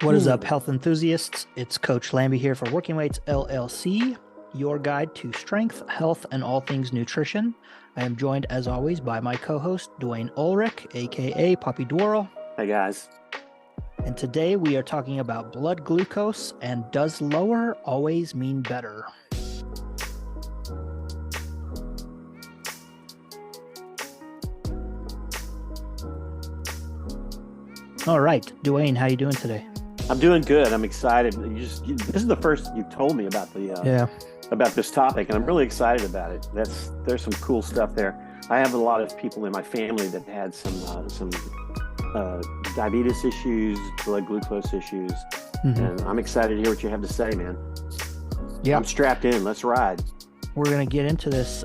What is up, health enthusiasts? It's Coach Lambie here for Working Weights LLC, your guide to strength, health, and all things nutrition. I am joined, as always, by my co-host, Dwayne Ulrich, aka Poppy Dwirl. Hey, guys. And today we are talking about blood glucose and does lower always mean better? All right, Dwayne, how you doing today? I'm doing good. I'm excited. This is the first you've told me about about this topic, and I'm really excited about it. There's some cool stuff there. I have a lot of people in my family that had some diabetes issues, blood glucose issues, and I'm excited to hear what you have to say, man. Yeah, I'm strapped in. Let's ride. We're gonna get into this.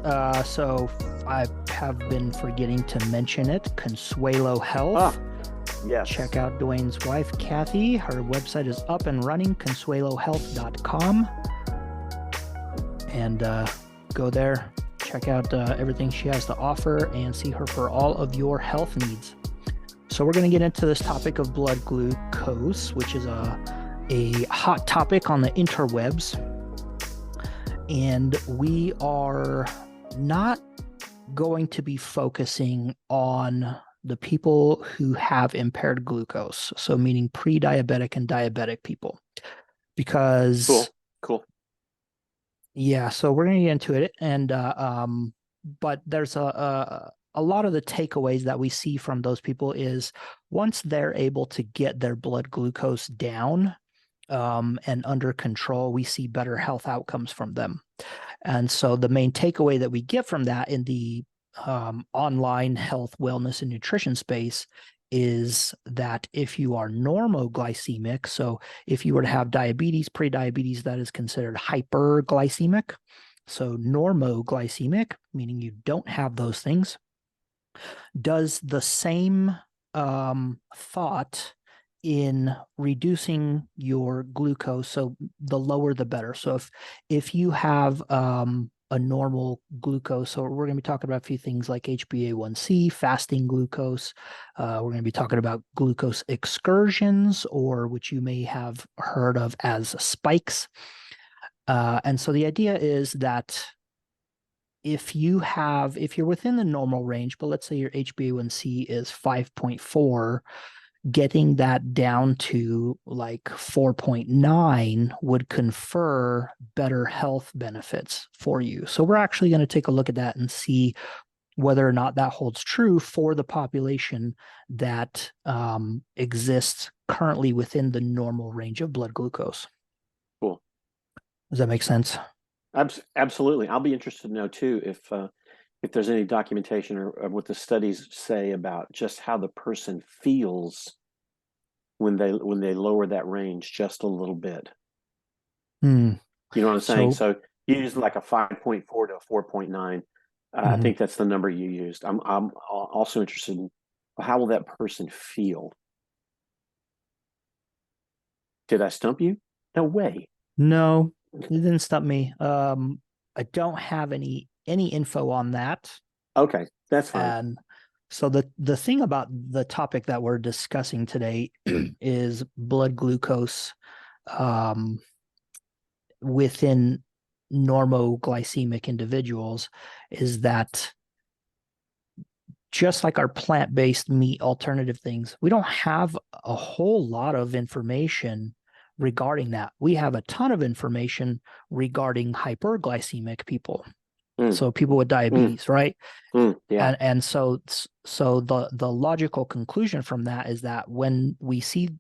So I have been forgetting to mention it. Consuelo Health. Yes. Check out Dwayne's wife, Kathy. Her website is up and running, consuelohealth.com. And go there, check out everything she has to offer, and see her for all of your health needs. So we're going to get into this topic of blood glucose, which is a hot topic on the interwebs. And we are not going to be focusing on the people who have impaired glucose, so meaning pre-diabetic and diabetic people, because cool. Yeah, so we're gonna get into it, and but there's a lot of the takeaways that we see from those people is once they're able to get their blood glucose down and under control, we see better health outcomes from them. And so the main takeaway that we get from that in the online health, wellness, and nutrition space is that if you are normoglycemic, so if you were to have diabetes, pre-diabetes, that is considered hyperglycemic. So normoglycemic, meaning you don't have those things, does the same thought in reducing your glucose. So the lower the better. So if you have a normal glucose. So we're going to be talking about a few things like HbA1c, fasting glucose. We're going to be talking about glucose excursions, or which you may have heard of as spikes. And so the idea is that if you're within the normal range, but let's say your HbA1c is 5.4, getting that down to like 4.9 would confer better health benefits for you. So we're actually going to take a look at that and see whether or not that holds true for the population that exists currently within the normal range of blood glucose. Cool. Does that make sense? Absolutely. I'll be interested to know too if there's any documentation or what the studies say about just how the person feels when they lower that range just a little bit. You know what I'm saying? So you use like a 5.4 to a 4.9. I think that's the number you used. I'm also interested in how will that person feel? Did I stump you? No way. No, you didn't stump me. I don't have any info on that. Okay, that's fine. And so the thing about the topic that we're discussing today is blood glucose within normoglycemic individuals, is that just like our plant-based meat alternative things, we don't have a whole lot of information regarding that. We have a ton of information regarding hyperglycemic people. So people with diabetes, right? Yeah. And so the logical conclusion from that is that when we see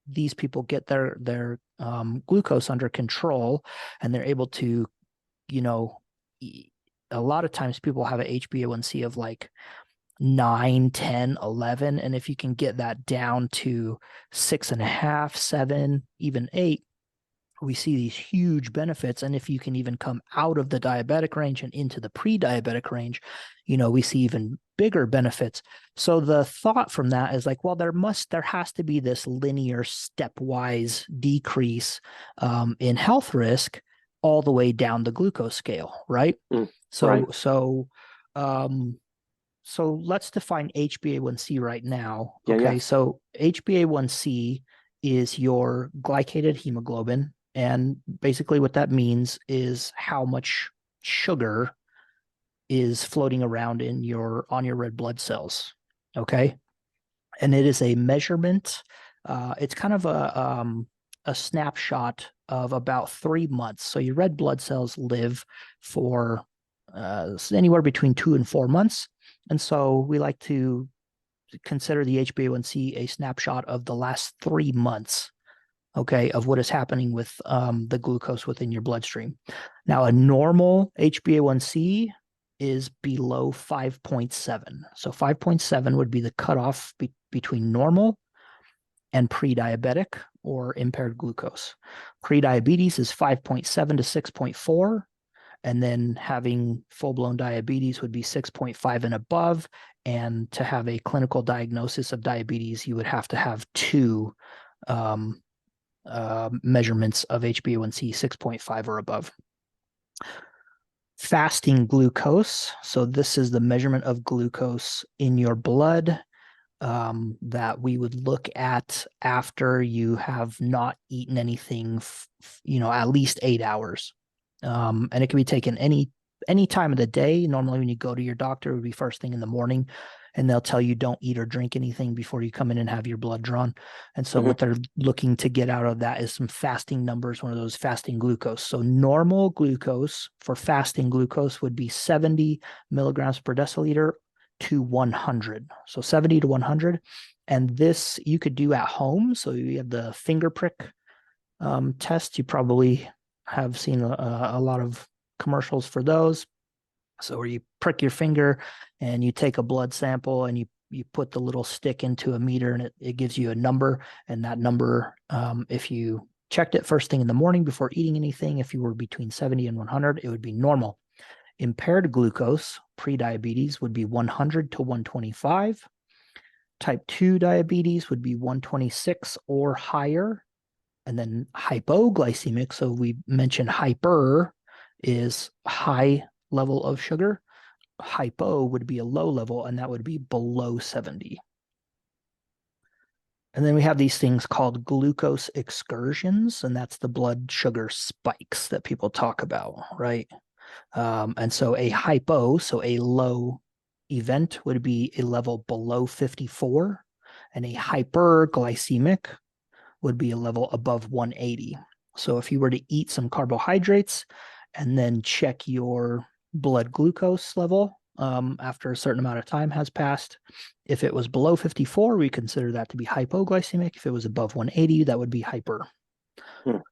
these people get their glucose under control and they're able to, a lot of times people have an HbA1c of like 9, 10, 11. And if you can get that down to 6.5, 7, even 8, we see these huge benefits. And if you can even come out of the diabetic range and into the pre-diabetic range, we see even bigger benefits. So the thought from that is like, well, there has to be this linear stepwise decrease in health risk all the way down the glucose scale, right? So let's define HbA1c right now. Okay, so HbA1c is your glycated hemoglobin. And basically what that means is how much sugar is floating around in on your red blood cells. Okay. And it is a measurement. It's kind of a snapshot of about 3 months. So your red blood cells live for anywhere between 2 and 4 months. And so we like to consider the HbA1c a snapshot of the last 3 months, okay, of what is happening with the glucose within your bloodstream. Now, a normal HbA1c is below 5.7. So 5.7 would be the cutoff between normal and pre-diabetic or impaired glucose. Pre-diabetes is 5.7 to 6.4. And then having full-blown diabetes would be 6.5 and above. And to have a clinical diagnosis of diabetes, you would have to have two measurements of HbA1c 6.5 or above. Fasting glucose. So this is the measurement of glucose in your blood that we would look at after you have not eaten anything, at least 8 hours. And it can be taken any time of the day. Normally, when you go to your doctor, it would be first thing in the morning, and they'll tell you don't eat or drink anything before you come in and have your blood drawn. And so what they're looking to get out of that is some fasting numbers, one of those fasting glucose. So normal glucose for fasting glucose would be 70 milligrams per deciliter to 100. So 70 to 100. And this you could do at home. So you have the finger prick test. You probably have seen a lot of commercials for those. So where you prick your finger and you take a blood sample and you put the little stick into a meter, and it gives you a number. And that number, if you checked it first thing in the morning before eating anything, if you were between 70 and 100, it would be normal. Impaired glucose, pre-diabetes, would be 100 to 125. Type 2 diabetes would be 126 or higher. And then hypoglycemic, so we mentioned hyper is high level of sugar. Hypo would be a low level, and that would be below 70. And then we have these things called glucose excursions, and that's the blood sugar spikes that people talk about, right? And so a hypo, so a low event, would be a level below 54, and a hyperglycemic would be a level above 180. So if you were to eat some carbohydrates and then check your blood glucose level after a certain amount of time has passed, if it was below 54, we consider that to be hypoglycemic. If it was above 180, that would be hyper. All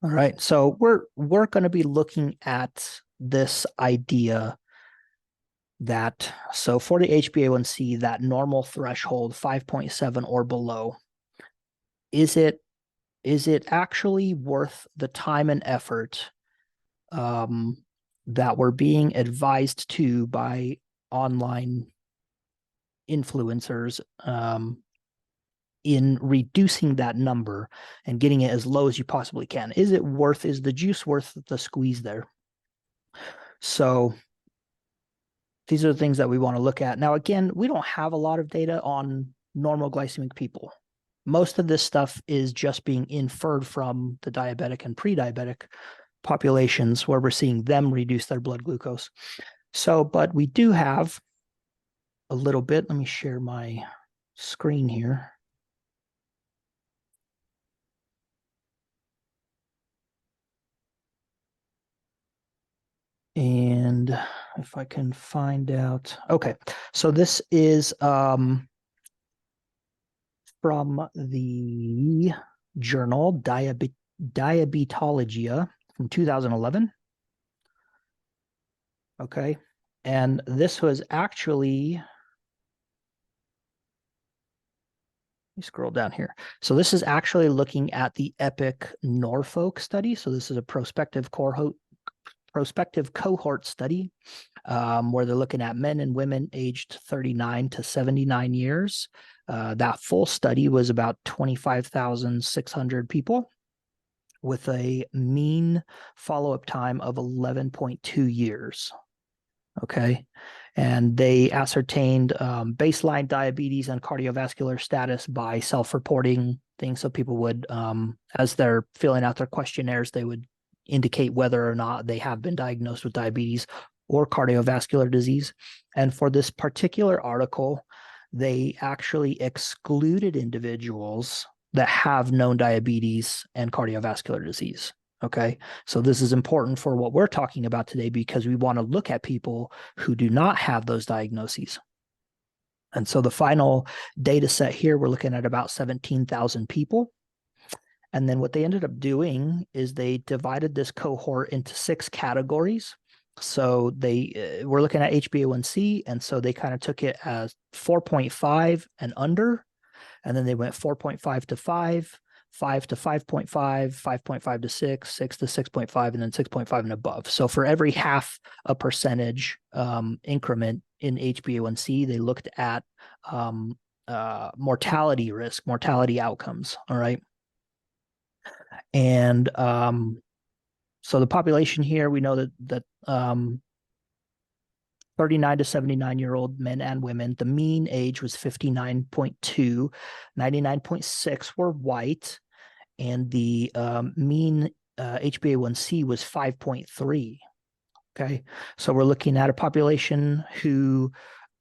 right, so we're going to be looking at this idea that, so for the HbA1c, that normal threshold 5.7 or below, is it actually worth the time and effort that we're being advised to by online influencers in reducing that number and getting it as low as you possibly can? Is the juice worth the squeeze there? So these are the things that we want to look at. Now, again, we don't have a lot of data on normal glycemic people. Most of this stuff is just being inferred from the diabetic and pre-diabetic populations where we're seeing them reduce their blood glucose. So, but we do have a little bit. Let me share my screen here. And if I can find out, okay. So this is from the journal Diabetologia from 2011. Okay. And this was actually, let me scroll down here. So this is actually looking at the EPIC Norfolk study. So this is a prospective cohort study where they're looking at men and women aged 39 to 79 years. That full study was about 25,600 people with a mean follow-up time of 11.2 years. Okay. And they ascertained baseline diabetes and cardiovascular status by self-reporting things. So people would, as they're filling out their questionnaires, they would indicate whether or not they have been diagnosed with diabetes or cardiovascular disease. And for this particular article, they actually excluded individuals that have known diabetes and cardiovascular disease. Okay. So this is important for what we're talking about today because we want to look at people who do not have those diagnoses. And so the final data set here, we're looking at about 17,000 people. And then what they ended up doing is they divided this cohort into 6 categories. So they were looking at HbA1c, and so they kind of took it as 4.5 and under, and then they went 4.5 to 5, 5 to 5.5, 5.5 to 6, 6 to 6.5, and then 6.5 and above. So for every half a percentage increment in HbA1c, they looked at mortality risk, mortality outcomes. All right. And so the population here, we know that 39 to 79-year-old men and women, the mean age was 59.2, 99.6 were white, and the mean HbA1c was 5.3. Okay, so we're looking at a population who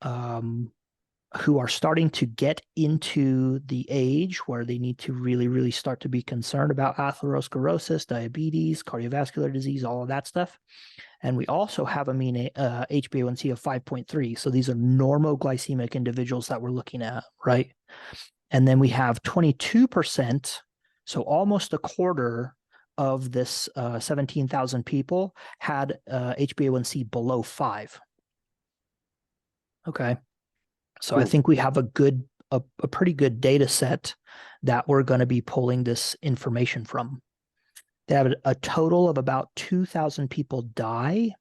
are starting to get into the age where they need to really start to be concerned about atherosclerosis, diabetes, cardiovascular disease, all of that stuff. And we also have a mean HbA1c of 5.3. So these are normoglycemic individuals that we're looking at, right? And then we have 22%, so almost a quarter of this 17,000 people had HbA1c below 5. Okay. So I think we have a pretty good data set that we're going to be pulling this information from. They have a total of about 2,000 people die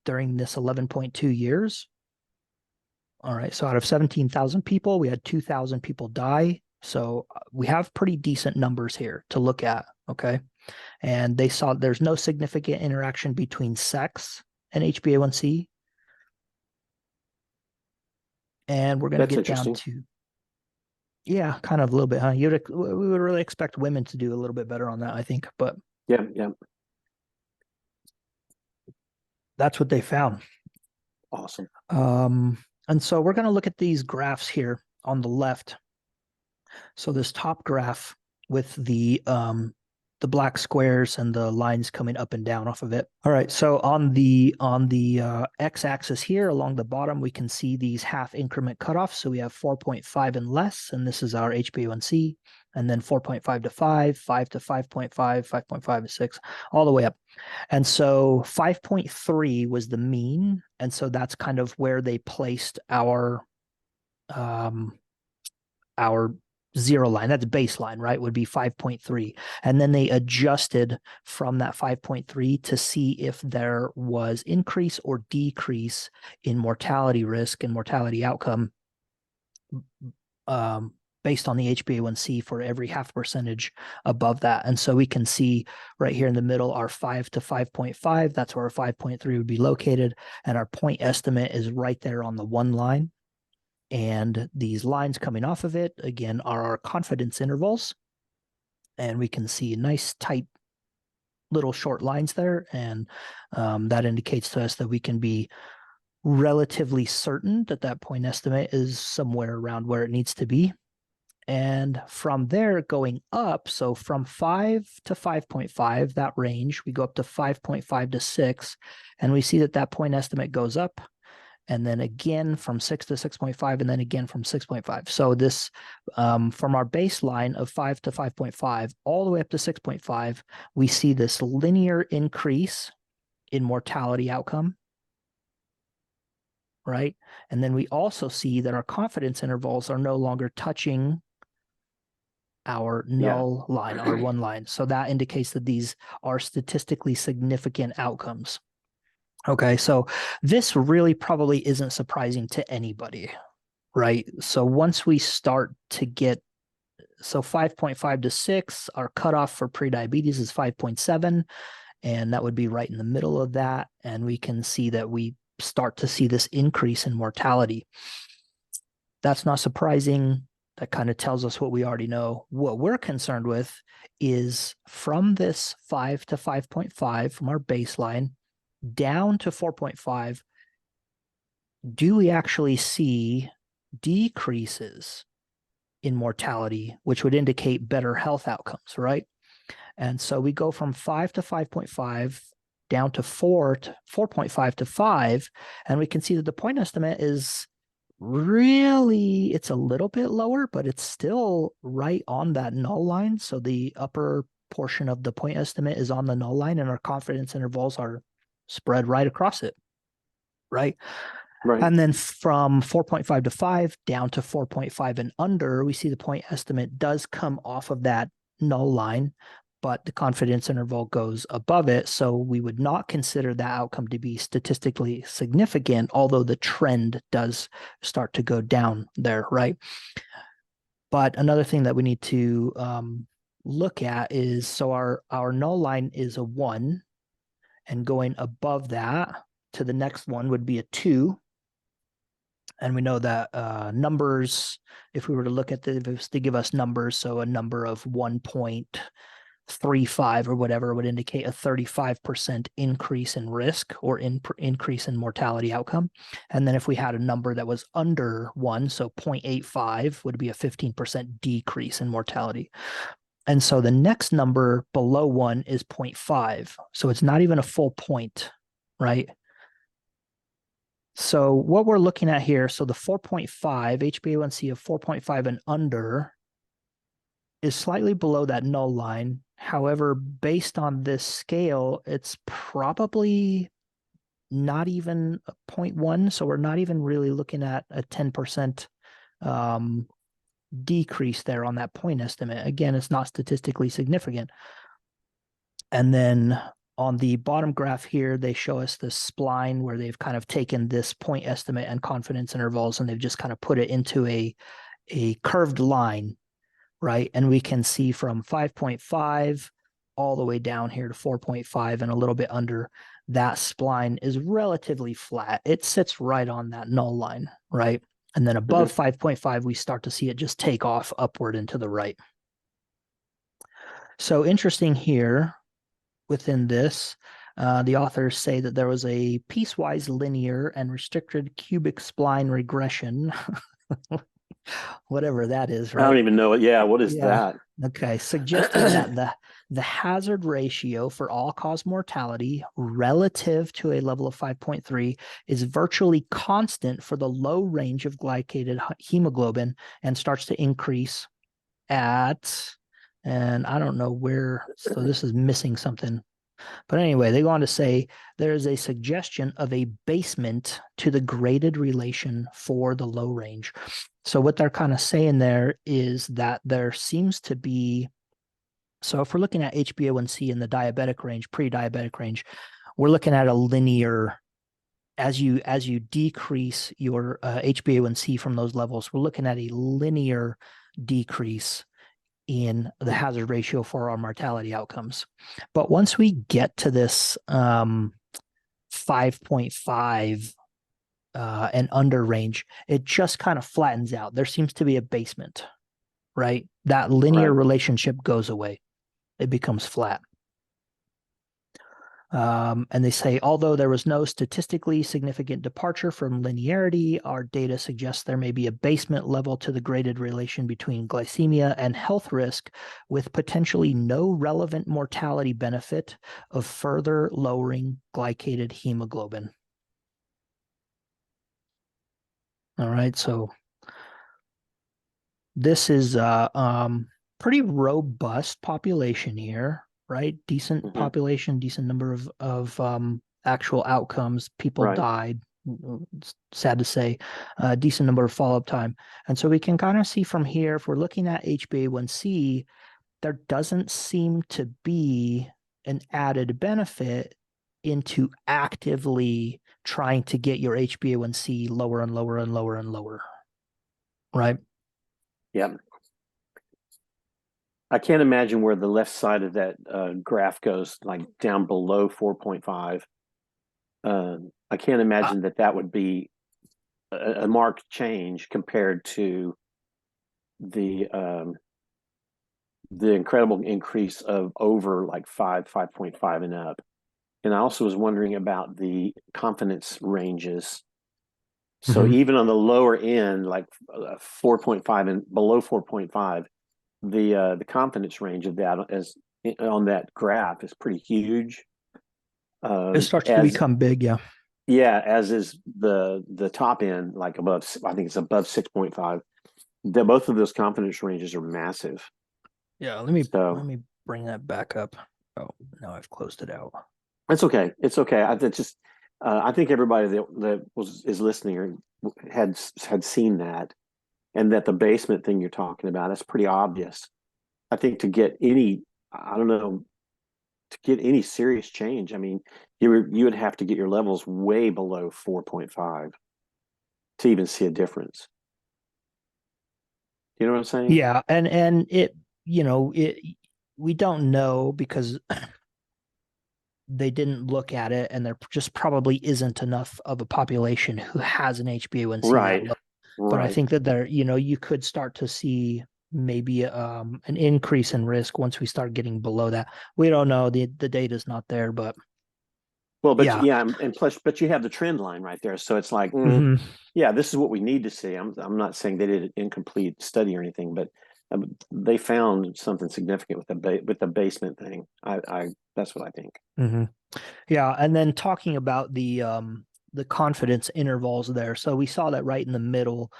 during this 11.2 years. All right, so out of 17,000 people, we had 2,000 people die. So we have pretty decent numbers here to look at, okay? And they saw there's no significant interaction between sex and HbA1c. And we're going to get down to, yeah, kind of a little bit, huh? We would really expect women to do a little bit better on that, I think, but yeah. That's what they found. Awesome. And so we're going to look at these graphs here on the left. So this top graph with the black squares and the lines coming up and down off of it. All right, so on the x-axis here along the bottom, we can see these half increment cutoffs. So we have 4.5 and less, and this is our HbA1c, and then 4.5 to 5, 5 to 5.5, 5.5 to 6, all the way up. And so 5.3 was the mean, and so that's kind of where they placed our zero line. That's baseline, right? Would be 5.3. And then they adjusted from that 5.3 to see if there was increase or decrease in mortality risk and mortality outcome based on the HbA1c for every half percentage above that. And so we can see right here in the middle, our 5 to 5.5, that's where our 5.3 would be located. And our point estimate is right there on the 1 line. And these lines coming off of it, again, are our confidence intervals. And we can see nice, tight, little short lines there. And that indicates to us that we can be relatively certain that that point estimate is somewhere around where it needs to be. And from there going up, so from 5 to 5.5, that range, we go up to 5.5 to 6, and we see that that point estimate goes up. And then again from 6 to 6.5, and then again from 6.5. So this, from our baseline of 5 to 5.5, all the way up to 6.5, we see this linear increase in mortality outcome, right? And then we also see that our confidence intervals are no longer touching our null line, our 1 line. So that indicates that these are statistically significant outcomes. Okay, so this really probably isn't surprising to anybody, right? So once we start to get, so 5.5 to 6, our cutoff for prediabetes is 5.7, and that would be right in the middle of that. And we can see that we start to see this increase in mortality. That's not surprising. That kind of tells us what we already know. What we're concerned with is from this 5 to 5.5, from our baseline down to 4.5, do we actually see decreases in mortality, which would indicate better health outcomes, right? And so we go from 5 to 5.5 down to 4.5 to 5, and we can see that the point estimate is really, it's a little bit lower, but it's still right on that null line. So the upper portion of the point estimate is on the null line, and our confidence intervals are spread right across it, right? Right. And then from 4.5 to 5 down to 4.5 and under, we see the point estimate does come off of that null line, but the confidence interval goes above it. So we would not consider that outcome to be statistically significant, although the trend does start to go down there, right? But another thing that we need to look at is, so our null line is a 1, and going above that to the next one would be a 2. And we know that numbers, if we were to look at this to give us numbers, so a number of 1.35 or whatever would indicate a 35% increase in risk or increase in mortality outcome. And then if we had a number that was under 1, so 0.85 would be a 15% decrease in mortality. And so the next number below 1 is 0.5. So it's not even a full point, right? So what we're looking at here, so the 4.5, HbA1c of 4.5 and under is slightly below that null line. However, based on this scale, it's probably not even a 0.1. So we're not even really looking at a 10% decrease there on that point estimate. Again, it's not statistically significant. And then on the bottom graph here, they show us the spline where they've kind of taken this point estimate and confidence intervals, and they've just kind of put it into a curved line, right? And we can see from 5.5 all the way down here to 4.5 and a little bit under, that spline is relatively flat. It sits right on that null line, right? And then above 5.5, we start to see it just take off upward and to the right. So interesting here, within this, the authors say that there was a piecewise linear and restricted cubic spline regression, whatever that is, right? I don't even know it. Yeah, what is that? Okay, suggesting that the hazard ratio for all-cause mortality relative to a level of 5.3 is virtually constant for the low range of glycated hemoglobin and starts to increase at, and I don't know where, so this is missing something. But anyway, they go on to say there is a suggestion of a basement to the graded relation for the low range. So what they're kind of saying there is that there seems to be, so if we're looking at HbA1c in the diabetic range, pre-diabetic range, we're looking at a linear, as you decrease your HbA1c from those levels, we're looking at a linear decrease in the hazard ratio for our mortality outcomes. But once we get to this 5.5 and under range, it just kind of flattens out. There seems to be a basement, right? That linear relationship goes away. It becomes flat. And they say, although there was no statistically significant departure from linearity, our data suggests there may be a basement level to the graded relation between glycemia and health risk, with potentially no relevant mortality benefit of further lowering glycated hemoglobin. All right, so this is pretty robust population here, right? Decent population, decent number of actual outcomes. People died. It's sad to say. Decent number of follow-up time. And so we can kind of see from here, if we're looking at HbA1c, there doesn't seem to be an added benefit into actively trying to get your HbA1c lower and lower and lower and lower, right? Yeah. I can't imagine where the left side of that graph goes, like down below 4.5. I can't imagine that would be a marked change compared to the incredible increase of over like 5.5 and up. And I also was wondering about the confidence ranges. So Mhm. even on the lower end, like 4.5 and below 4.5, the confidence range of that as on that graph is pretty huge. It starts to As become big, yeah. Yeah, as is the top end, like above, I think it's above 6.5. Both of those confidence ranges are massive. Yeah, let So me bring that back up. Oh, now I've closed it out. it's okay. It's okay. I think everybody that is listening or had seen that, and that the basement thing you're talking about, that's pretty obvious. I think I don't know, to get any serious change, I mean, you would have to get your levels way below 4.5 to even see a difference. You know what I'm saying? Yeah, and it, it we don't know because they didn't look at it, and there just probably isn't enough of a population who has an HbA1c that Right. low. But I Right. think that you could start to see maybe an increase in risk once we start getting below that. We don't know. The data's not there, but Well, but yeah. yeah, and plus, but you have the trend line right there, so it's like, Hmm. yeah, this is what we need to see. I'm not saying they did an incomplete study or anything, but they found something significant with the basement thing. I That's what I think. Hmm. Yeah, and then talking about the confidence intervals there. So we saw that right in the middle,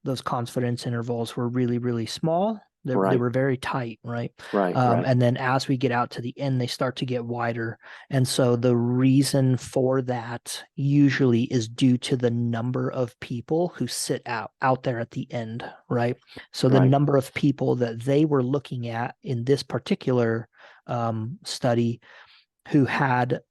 those confidence intervals were really, really small. They Right. were very tight, right? Right. Right. And then as we get out to the end, they start to get wider. And so the reason for that usually is due to the number of people who sit out there at the end, right? So the Right. number of people that they were looking at in this particular study who had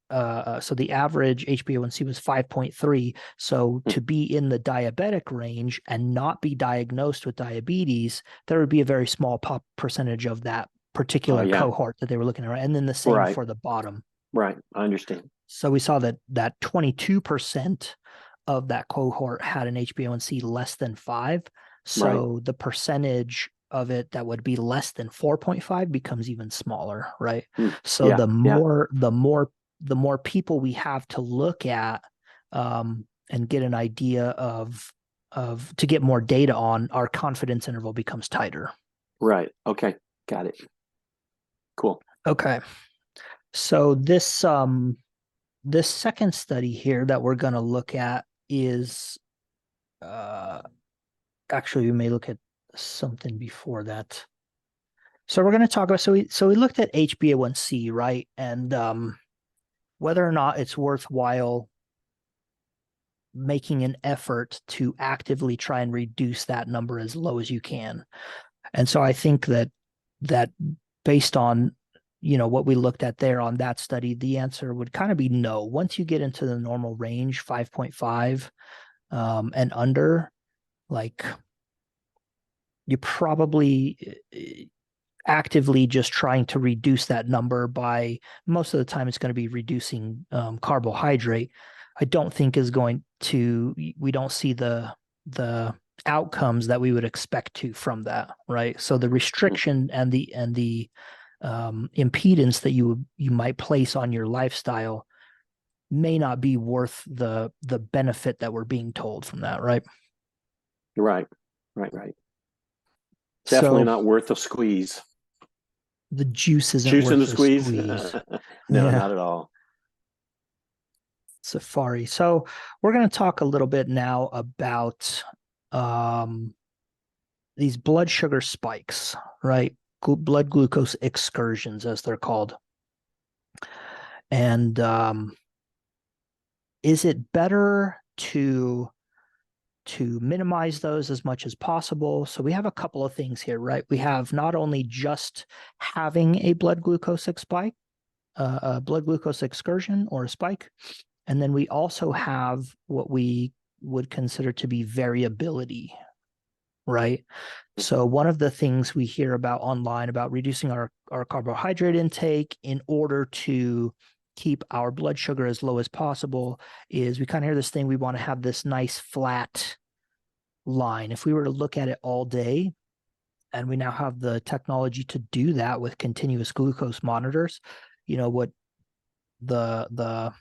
so the average HbA1c was 5.3. So to be in the diabetic range and not be diagnosed with diabetes, there would be a very small percentage of that Oh particular yeah. cohort that they were looking at. And then the same Right. for the bottom. Right. I understand. So we saw that 22% of that cohort had an HbA1c less than 5. Right. So the percentage of it that would be less than 4.5 becomes even smaller, right? Mm. So Yeah. Yeah. the more people we have to look at and get an idea of to get more data on, our confidence interval becomes tighter. Right. Okay. Got it. Cool. Okay. So this second study here that we're going to look at is uh actually we may look at something before that. So we're going to talk about so we looked at HbA1c, right? And whether or not it's worthwhile making an effort to actively try and reduce that number as low as you can. And so I think that based on what we looked at there on that study, the answer would kind of be no. Once you get into the normal range, 5.5 and under, like you probably actively just trying to reduce that number by most of the time it's going to be reducing carbohydrate. I don't think is going to we don't see the outcomes that we would expect to from that, right? So the restriction and the impedance that you might place on your lifestyle may not be worth the benefit that we're being told from that, right? Right. Right. Right. Definitely So not worth a squeeze. the juice isn't Juice in worth the the squeeze? squeeze. No, Yeah. not at all. Safari. So we're going to talk a little bit now about um, these blood sugar spikes, right? Blood glucose excursions, as they're called. And is it better to minimize those as much as possible? So we have a couple of things here, right? We have not only just having a blood glucose spike, a blood glucose excursion or a spike, and then we also have what we would consider to be variability, right? So one of the things we hear about online about reducing our carbohydrate intake in order to keep our blood sugar as low as possible is we kind of hear this thing, we want to have this nice flat line. If we were to look at it all day, and we now have the technology to do that with continuous glucose monitors, what the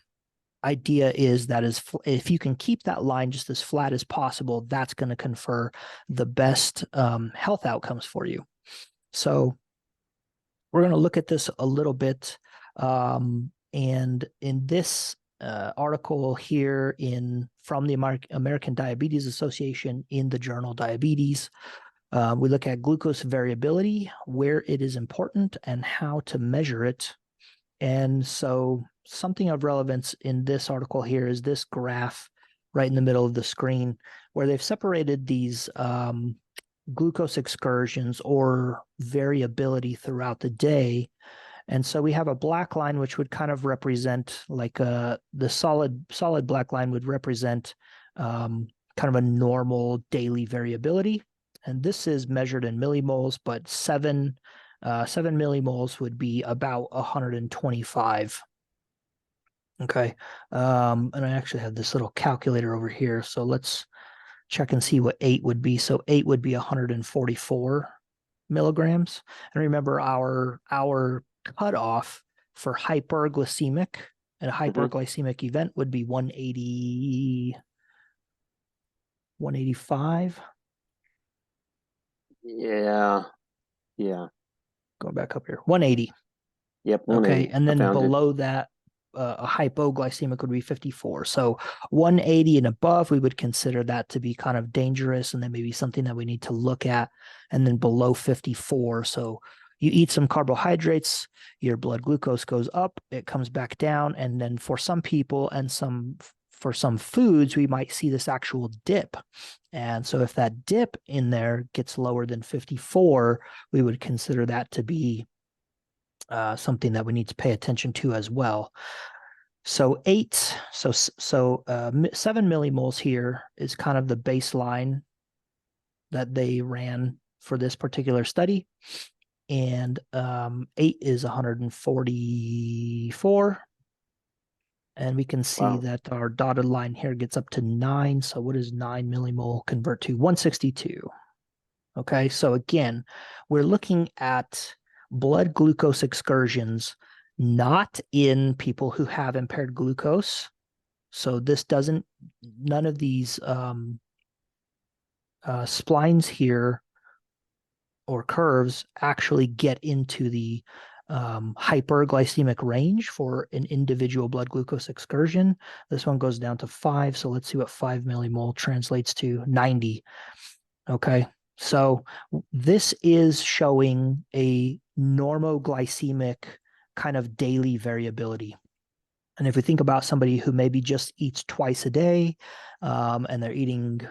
idea is that if you can keep that line just as flat as possible, that's going to confer the best health outcomes for you. So we're going to look at this a little bit. And in this article here from the American Diabetes Association in the journal Diabetes, we look at glucose variability, where it is important, and how to measure it. And so something of relevance in this article here is this graph right in the middle of the screen, where they've separated these glucose excursions or variability throughout the day. And so we have a black line, which would kind of represent like the solid black line would represent kind of a normal daily variability. And this is measured in millimoles, but 7 millimoles would be about 125. Okay. And I actually have this little calculator over here. So let's check and see what 8 would be. So 8 would be 144 milligrams. And remember, our cutoff for hyperglycemic and a hyperglycemic event would be 180, 185. Yeah. Going back up here, 180. Yep. 180. Okay. And then below that, a hypoglycemic would be 54. So 180 and above, we would consider that to be kind of dangerous, and then maybe something that we need to look at. And then below 54. So you eat some carbohydrates, your blood glucose goes up, it comes back down. And then for some people and for some foods, we might see this actual dip. And so if that dip in there gets lower than 54, we would consider that to be something that we need to pay attention to as well. So 7 millimoles here is kind of the baseline that they ran for this particular study. And 8 is 144. And we can see that our dotted line here gets up to 9. So what does 9 millimole convert to? 162. Okay, so again, we're looking at blood glucose excursions, not in people who have impaired glucose. So none of these splines here or curves actually get into the hyperglycemic range for an individual blood glucose excursion. This one goes down to 5. So let's see what 5 millimole translates to. 90. Okay. So this is showing a normoglycemic kind of daily variability. And if we think about somebody who maybe just eats twice a day, and they're eating,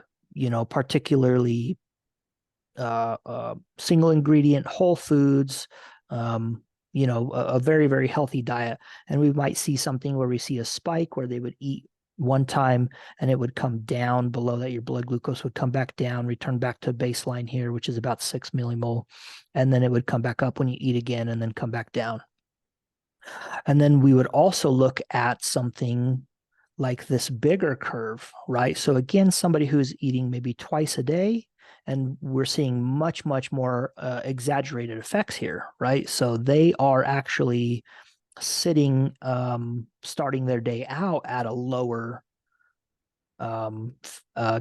particularly single ingredient whole foods, a very, very healthy diet. And we might see something where we see a spike where they would eat one time and it would come down below that. Your blood glucose would come back down, return back to baseline here, which is about 6 millimole. And then it would come back up when you eat again and then come back down. And then we would also look at something like this bigger curve, right? So again, somebody who's eating maybe twice a day, and we're seeing much, much more exaggerated effects here, right? So they are actually starting their day out at a lower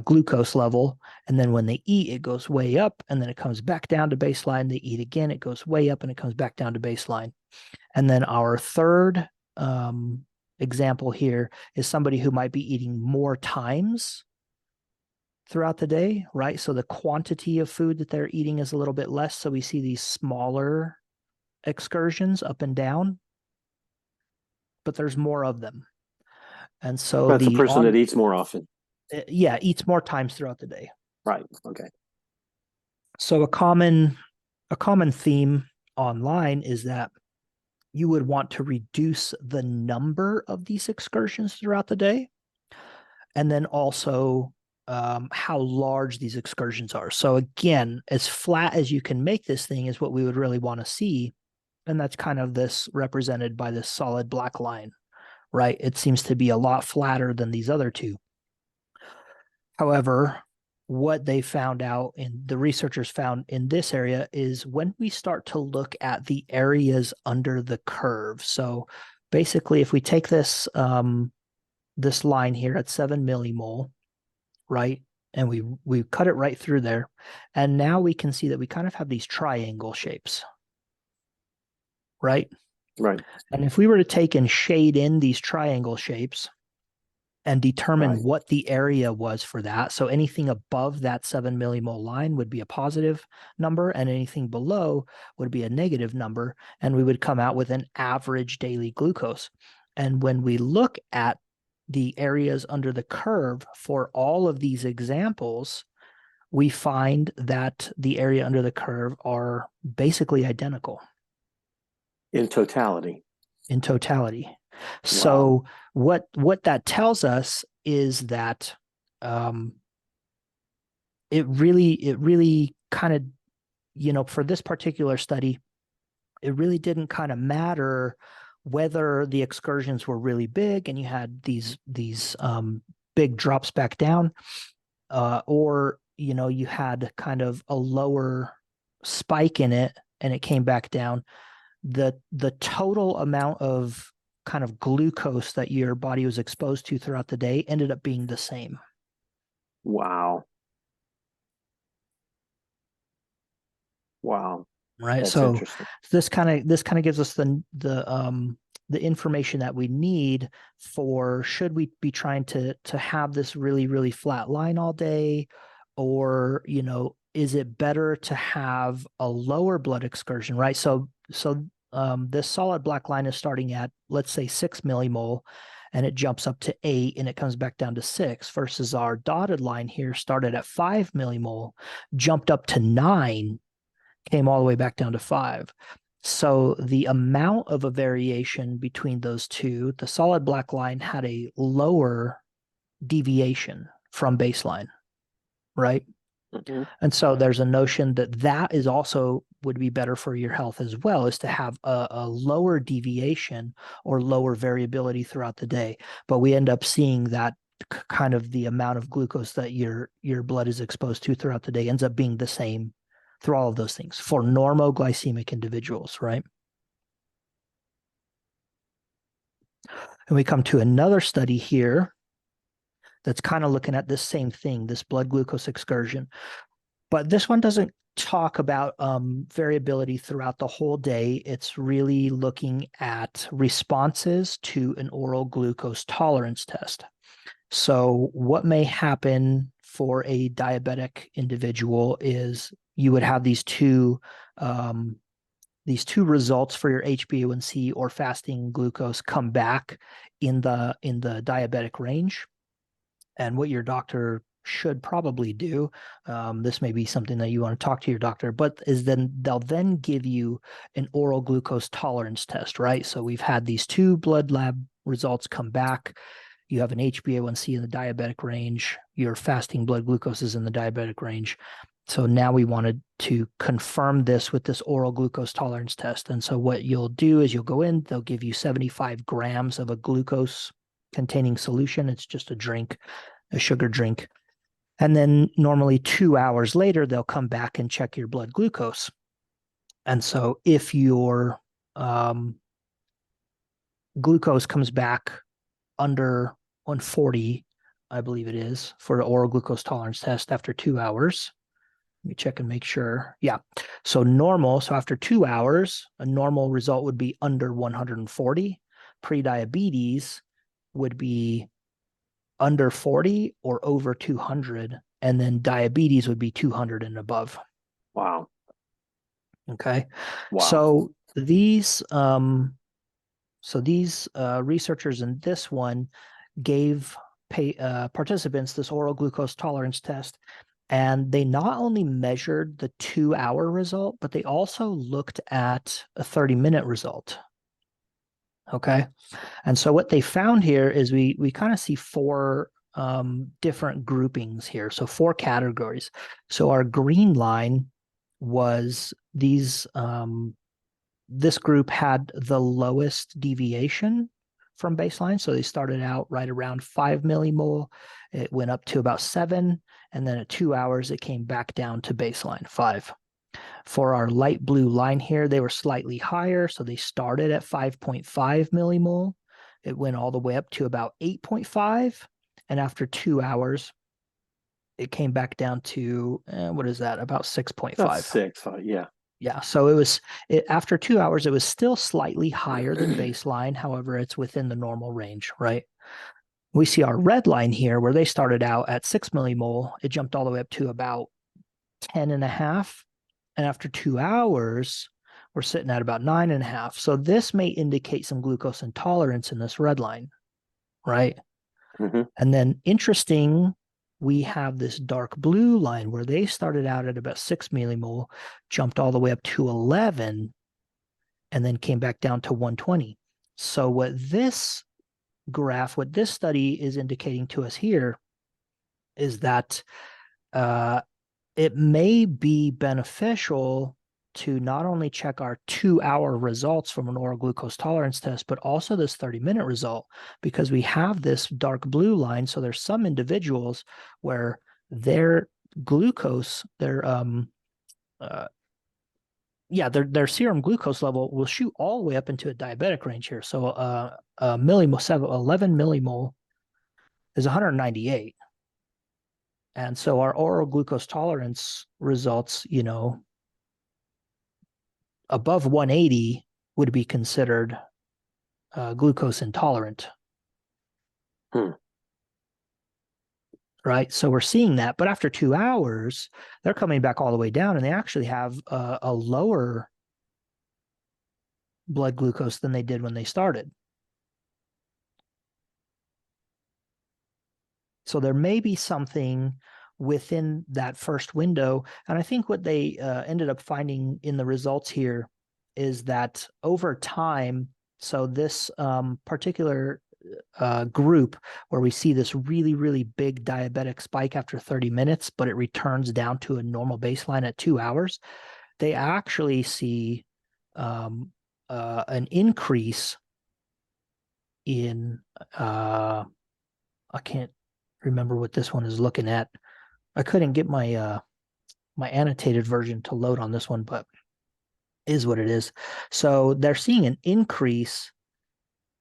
glucose level. And then when they eat, it goes way up and then it comes back down to baseline. They eat again, it goes way up and it comes back down to baseline. And then our third example here is somebody who might be eating more times throughout the day, right? So the quantity of food that they're eating is a little bit less. So we see these smaller excursions up and down, but there's more of them. And so that's the person that eats more often. Yeah, eats more times throughout the day. Right. Okay. So a common theme online is that you would want to reduce the number of these excursions throughout the day, and then also how large these excursions are. So again, as flat as you can make this thing is what we would really want to see. And that's kind of this represented by this solid black line. right? It seems to be a lot flatter than these other two. However, what they found out and the researchers found in this area is when we start to look at the areas under the curve. So basically, if we take this line here at 7 millimole, right, and we cut it right through there, and now we can see that we kind of have these triangle shapes, right? Right. And if we were to take and shade in these triangle shapes and determine Right. what the area was for that. So anything above that 7 millimole line would be a positive number, and anything below would be a negative number. And we would come out with an average daily glucose. And when we look at the areas under the curve for all of these examples, we find that the area under the curve are basically identical In totality. in totality. Wow. So what that tells us is that it really kind of, for this particular study, it really didn't kind of matter whether the excursions were really big and you had these big drops back down, or you had kind of a lower spike in it and it came back down. The total amount of kind of glucose that your body was exposed to throughout the day ended up being the same. Wow. Wow. Right. That's So interesting. this kind of gives us the information that we need for should we be trying to have this really, really flat line all day, or is it better to have a lower blood excursion, right? So this solid black line is starting at, let's say, 6 millimole, and it jumps up to 8 and it comes back down to 6, versus our dotted line here started at 5 millimole, jumped up to 9, came all the way back down to 5. So the amount of a variation between those two, the solid black line had a lower deviation from baseline, right? Mm-hmm. And so there's a notion that that is also would be better for your health as well, is to have a lower deviation or lower variability throughout the day. But we end up seeing that kind of the amount of glucose that your blood is exposed to throughout the day ends up being the same through all of those things for normoglycemic individuals, right? And we come to another study here that's kind of looking at this same thing, this blood glucose excursion. But this one doesn't talk about variability throughout the whole day. It's really looking at responses to an oral glucose tolerance test. So what may happen for a diabetic individual is you would have these two results for your HbA1c or fasting glucose come back in the diabetic range. And what your doctor should probably do, this may be something that you want to talk to your doctor, but is then they'll then give you an oral glucose tolerance test, right? So we've had these two blood lab results come back. You have an HbA1c in the diabetic range. Your fasting blood glucose is in the diabetic range. So now we wanted to confirm this with this oral glucose tolerance test. And so what you'll do is you'll go in, they'll give you 75 grams of a glucose containing solution. It's just a drink, a sugar drink. And then normally 2 hours later, they'll come back and check your blood glucose. And so if your glucose comes back under 140, I believe it is, for the oral glucose tolerance test after 2 hours. Let me check and make sure. Yeah. So normal. So after 2 hours, a normal result would be under 140. Pre-diabetes would be under 40 or over 200. And then diabetes would be 200 and above. Wow. Okay. Wow. So these researchers in this one gave participants this oral glucose tolerance test, and they not only measured the 2-hour result, but they also looked at a 30-minute result. Okay. And so what they found here is we kind of see four different groupings here. So 4 categories. So our green line was this group had the lowest deviation from baseline. So they started out right around 5 millimole. It went up to about 7. And then at 2 hours, it came back down to baseline 5. For our light blue line here, they were slightly higher. So they started at 5.5 millimole. It went all the way up to about 8.5. And after 2 hours, it came back down to, what is that? About 6.5. About 6, yeah. Yeah. So after 2 hours, it was still slightly higher than baseline. However, it's within the normal range, right? We see our red line here where they started out at 6 millimole. It jumped all the way up to about 10.5. And after 2 hours, we're sitting at about 9.5. So this may indicate some glucose intolerance in this red line, right? Mm-hmm. And then interesting, we have this dark blue line where they started out at about 6 millimole, jumped all the way up to 11, and then came back down to 120. So what this study is indicating to us here is that it may be beneficial to not only check our 2-hour results from an oral glucose tolerance test, but also this 30-minute result, because we have this dark blue line. So there's some individuals where their glucose, their serum glucose level will shoot all the way up into a diabetic range here. So 11 millimole is 198. And so our oral glucose tolerance results, above 180 would be considered glucose intolerant. Right? So we're seeing that. But after 2 hours, they're coming back all the way down, and they actually have a lower blood glucose than they did when they started. So there may be something within that first window. And I think what they ended up finding in the results here is that over time, so this particular group where we see this really, really big diabetic spike after 30 minutes, but it returns down to a normal baseline at 2 hours, they actually see an increase in, I can't remember what this one is looking at. I couldn't get my my annotated version to load on this one, but is what it is. So they're seeing an increase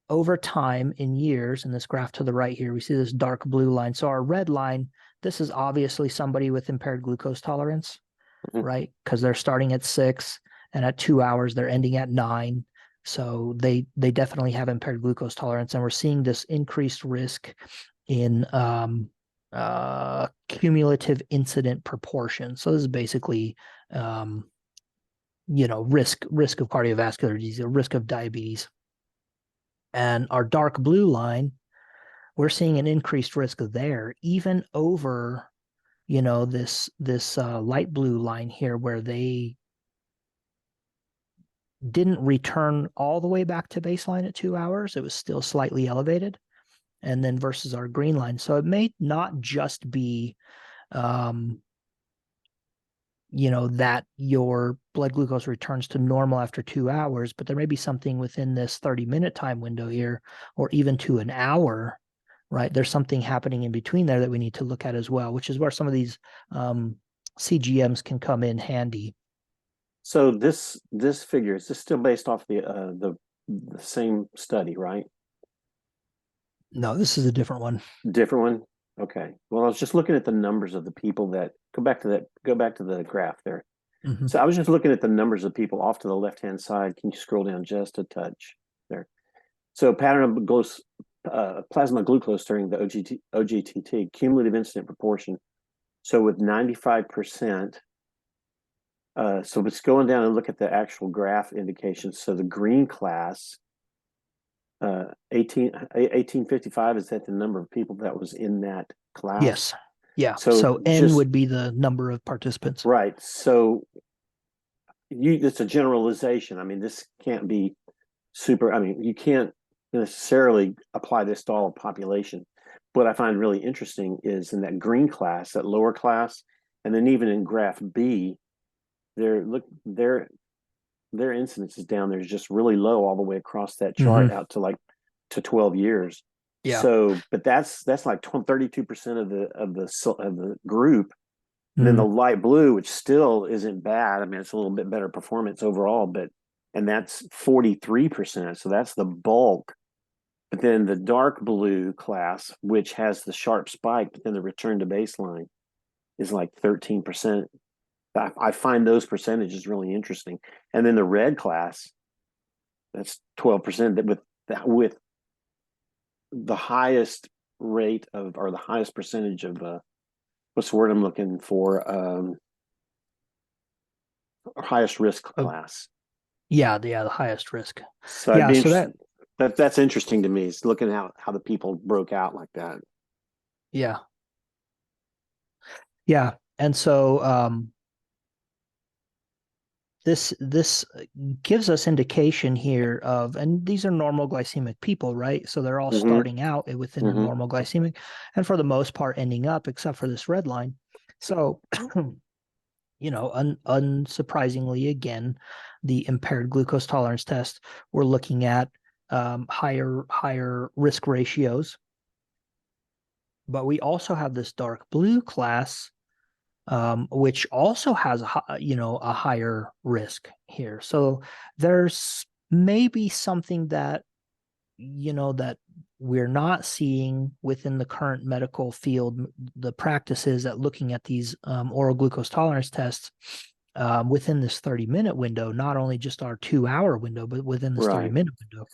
over time in years. In this graph to the right here, we see this dark blue line. So our red line, this is obviously somebody with impaired glucose tolerance, right? Because they're starting at 6, and at 2 hours, they're ending at 9. So they definitely have impaired glucose tolerance. And we're seeing this increased risk in cumulative incident proportion. So this is basically, risk of cardiovascular disease, or risk of diabetes. And our dark blue line, we're seeing an increased risk there, even over, this light blue line here, where they didn't return all the way back to baseline at 2 hours. It was still slightly elevated. And then versus our green line. So it may not just be, that your blood glucose returns to normal after 2 hours, but there may be something within this 30-minute time window here, or even to an hour, right? There's something happening in between there that we need to look at as well, which is where some of these CGMs can come in handy. So this figure, is this still based off the same study, right? No, this is a different one. Different one? Okay. Well, I was just looking at the numbers of the people that go back to the graph there. Mm-hmm. So I was just looking at the numbers of people off to the left-hand side. Can you scroll down just a touch there? So pattern of plasma glucose during the OGTT, cumulative incident proportion. So with 95%, so let's go down and look at the actual graph indications. So the green class, 1855, is that the number of people that was in that class? Yes. Yeah. So So N would be the number of participants. Right. So it's a generalization. I mean, this can't be super. I mean, you can't necessarily apply this to all population. What I find really interesting is in that green class, that lower class, and then even in graph B, their incidence is down there is just really low all the way across that chart out to like to 12 years. Yeah. So, but that's like 32% of the group. And then the Mm. light blue, which still isn't bad. I mean, it's a little bit better performance overall, but and that's 43%. So that's the bulk. But then the dark blue class, which has the sharp spike, but then the return to baseline is like 13%. I find those percentages really interesting. And then the red class, that's 12%, with the highest rate of, or the highest percentage of, what's the word I'm looking for? Highest risk Oh, class. yeah, the highest risk. So I'd Yeah, be so that interested. That's interesting to me. Is looking at how the people broke out like that. yeah. Yeah. And so this gives us indication here of, and these are normal glycemic people, right? So they're all Mm-hmm. starting out within a Mm-hmm. normal glycemic, and for the most part ending up, except for this red line. So, unsurprisingly, again, the impaired glucose tolerance test, we're looking at higher risk ratios, but we also have this dark blue class, which also has a higher risk here. So there's maybe something that that we're not seeing within the current medical field, the practices at looking at these oral glucose tolerance tests within this 30-minute window, not only just our 2-hour window, but within this Right. 30-minute window.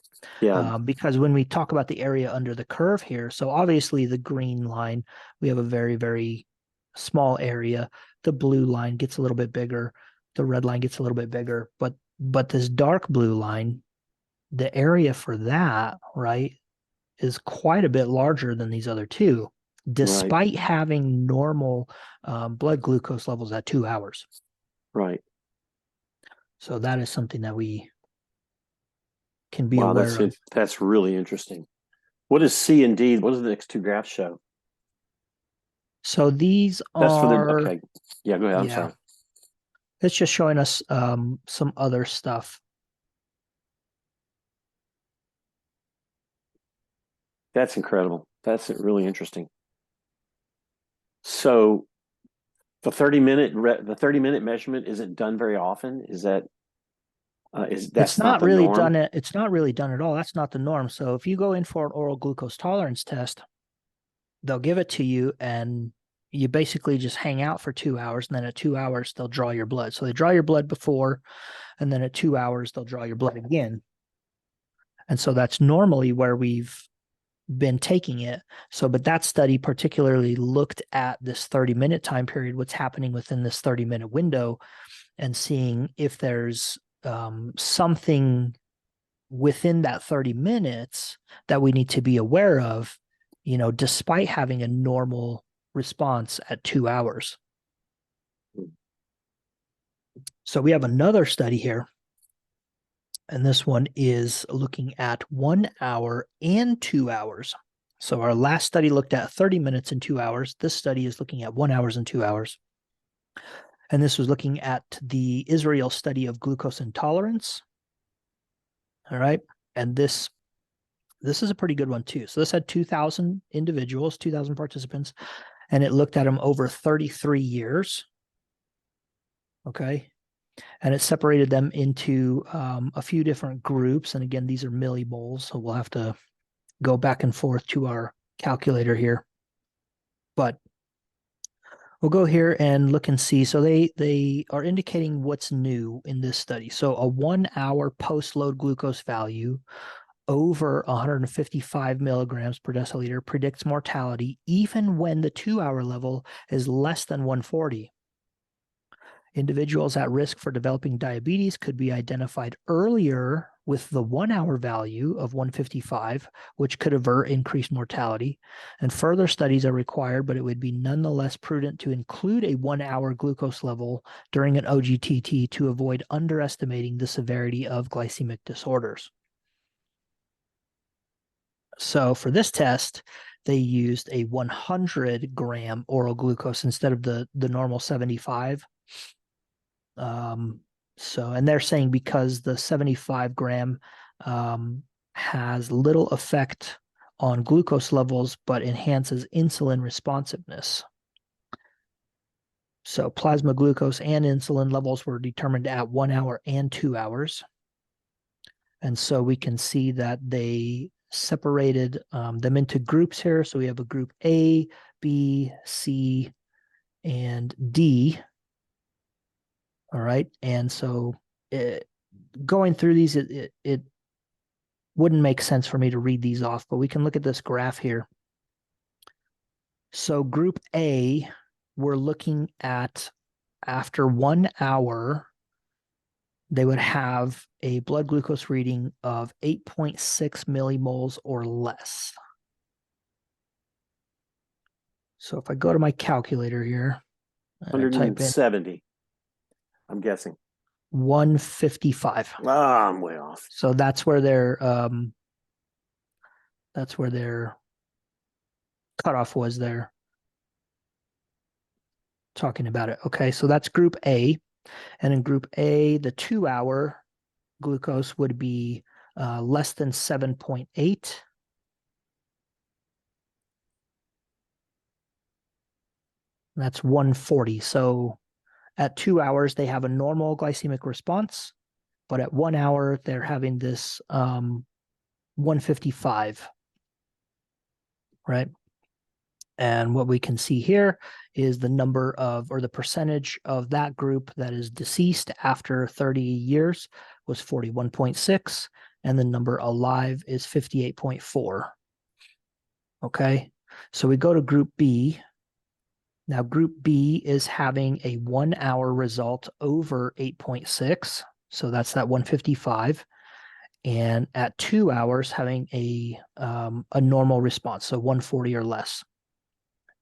Yeah. Because when we talk about the area under the curve here, so obviously the green line, we have a very, very small area. The blue line gets a little bit bigger. The red line gets a little bit bigger. But this dark blue line, the area for that, right, is quite a bit larger than these other two, Right. despite having normal blood glucose levels at 2 hours. Right. So that is something that we can be Wow. aware of. That's really interesting. What is C and D? What does the next two graphs show? So these That's for the are, okay. Yeah. Go ahead. I'm yeah, sorry. it's just showing us some other stuff. That's incredible. That's really interesting. So the 30-minute measurement isn't done very often. It's That's not not the really norm? done. It's not really done at all. That's not the norm. So if you go in for an oral glucose tolerance test, they'll give it to you, and you basically just hang out for 2 hours, and then at 2 hours they'll draw your blood. So they draw your blood before, and then at 2 hours they'll draw your blood again. And so that's normally where we've been taking it. So, but that study particularly looked at this 30-minute time period, what's happening within this 30-minute window, and seeing if there's something within that 30 minutes that we need to be aware of, despite having a normal response at 2 hours. So we have another study here, and this one is looking at 1 hour and 2 hours. So our last study looked at 30 minutes and 2 hours. This study is looking at 1 hour and 2 hours. And this was looking at the Israel study of glucose intolerance. All right. And this is a pretty good one too. So this had 2,000 individuals, 2,000 participants, and it looked at them over 33 years. Okay. And it separated them into a few different groups. And again, these are millimoles, so we'll have to go back and forth to our calculator here. But we'll go here and look and see. So they are indicating what's new in this study. So a 1 hour post-load glucose value over 155 milligrams per deciliter predicts mortality even when the 2-hour level is less than 140. Individuals at risk for developing diabetes could be identified earlier with the 1-hour value of 155, which could avert increased mortality. And further studies are required, but it would be nonetheless prudent to include a 1-hour glucose level during an OGTT to avoid underestimating the severity of glycemic disorders. So for this test, they used a 100-gram oral glucose instead of the normal 75. And they're saying because the 75-gram has little effect on glucose levels, but enhances insulin responsiveness. So plasma glucose and insulin levels were determined at 1 hour and 2 hours. And so we can see that they separated them into groups here. So we have a group A, B, C, and D. All right. And so going through these, it wouldn't make sense for me to read these off, but we can look at this graph here. So group A, we're looking at after 1 hour, they would have a blood glucose reading of 8.6 millimoles or less. So if I go to my calculator here, and I type in 170, I'm guessing. 155. Ah, I'm way off. So that's where their cutoff was there. Talking about it. Okay, so that's group A. And in group A, the 2 hour glucose would be less than 7.8. That's 140. So at 2 hours, they have a normal glycemic response, but at 1 hour, they're having this 155, right? And what we can see here is the number of, or the percentage of that group that is deceased after 30 years was 41.6, and the number alive is 58.4. Okay, so we go to group B. Now, group B is having a 1 hour result over 8.6. So that's that 155. And at 2 hours, having a normal response, so 140 or less.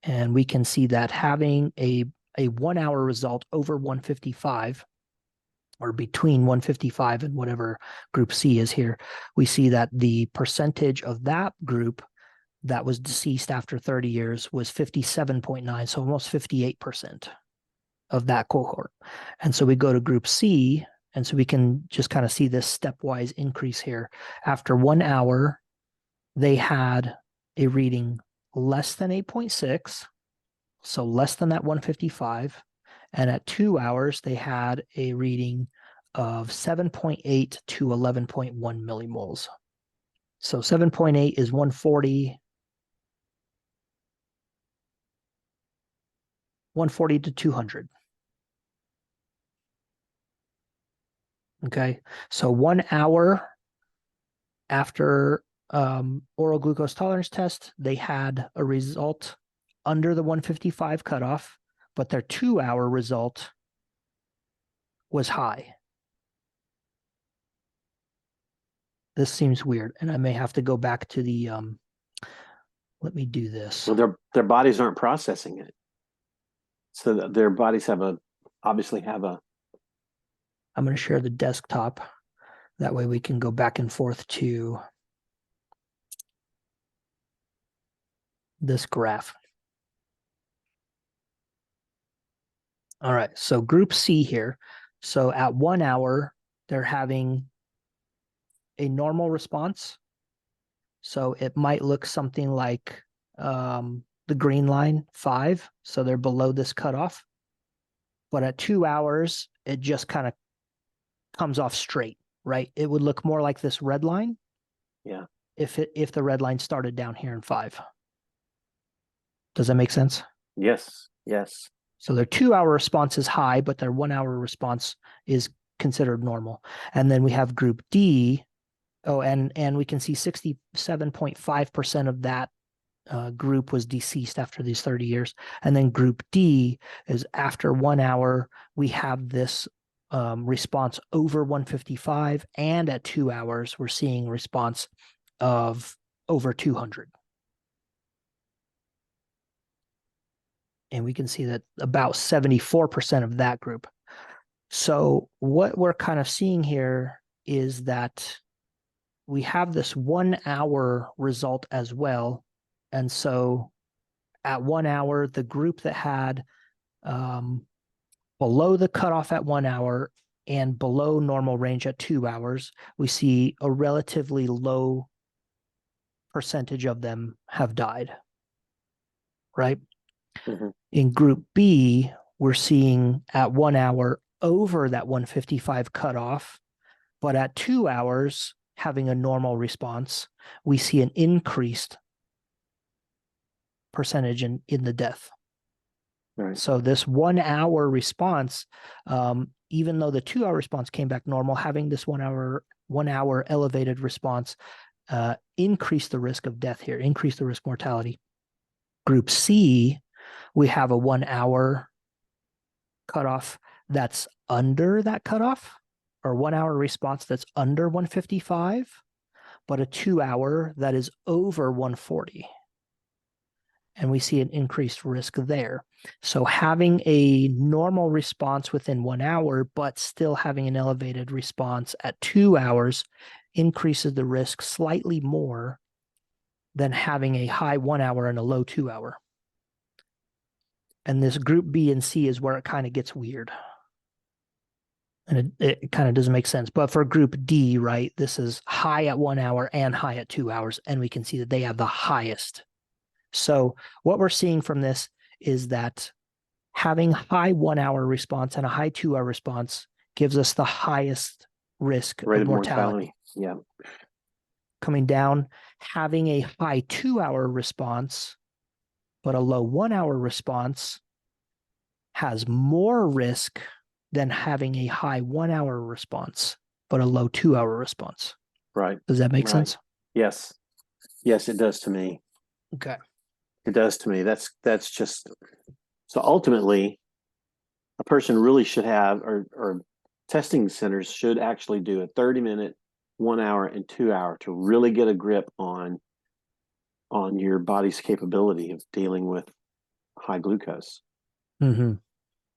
And we can see that having a 1 hour result over 155, or between 155 and whatever group C is here, we see that the percentage of that group that was deceased after 30 years was 57.9, so almost 58% of that cohort. And so we go to group C, and so we can just kind of see this stepwise increase here. After 1 hour, they had a reading less than 8.6, so less than that 155. And at 2 hours, they had a reading of 7.8 to 11.1 millimoles. So 7.8 is 140 to 200. Okay, so 1 hour after oral glucose tolerance test, they had a result under the 155 cutoff, but their 2 hour result was high. This seems weird, and I may have to go back to the, let me do this. Well, their bodies aren't processing it. So their bodies obviously have a. I'm going to share the desktop. That way we can go back and forth to this graph. All right, so group C here. So at 1 hour, they're having a normal response. So it might look something like the green line, 5. So they're below this cutoff. But at 2 hours, it just kind of comes off straight, right? It would look more like this red line. Yeah. If the red line started down here in 5. Does that make sense? Yes. Yes. So their 2 hour response is high, but their 1 hour response is considered normal. And then we have group D. Oh, and we can see 67.5% of that group was deceased after these 30 years. And then group D is after 1 hour, we have this response over 155. And at 2 hours, we're seeing a response of over 200. And we can see that about 74% of that group. So what we're kind of seeing here is that we have this 1 hour result as well. And so at 1 hour, the group that had below the cutoff at 1 hour and below normal range at 2 hours, we see a relatively low percentage of them have died, right? Mm-hmm. In group B, we're seeing at 1 hour over that 155 cutoff, but at 2 hours, having a normal response, we see an increased percentage in the death. Right. So this 1 hour response, even though the 2 hour response came back normal, having this 1 hour elevated response increased the risk of death here, increased the risk mortality. Group C, we have a 1 hour cutoff that's under that cutoff, or 1 hour response that's under 155, but a 2 hour that is over 140. And we see an increased risk there. So having a normal response within 1 hour, but still having an elevated response at 2 hours increases the risk slightly more than having a high 1 hour and a low 2 hour. And this group B and C is where it kind of gets weird. And it kind of doesn't make sense. But for group D, right, this is high at 1 hour and high at 2 hours. And we can see that they have the highest. So what we're seeing from this is that having high 1 hour response and a high 2 hour response gives us the highest risk Rate of mortality. Yeah. Coming down, having a high 2 hour response, but a low 1 hour response has more risk than having a high 1 hour response, but a low 2 hour response. Right. Does that make sense? Yes. Yes, it does to me. Okay. It does to me. That's just so ultimately a person really should have or testing centers should actually do a 30-minute, 1 hour, and 2 hour to really get a grip on your body's capability of dealing with high glucose. Mm-hmm.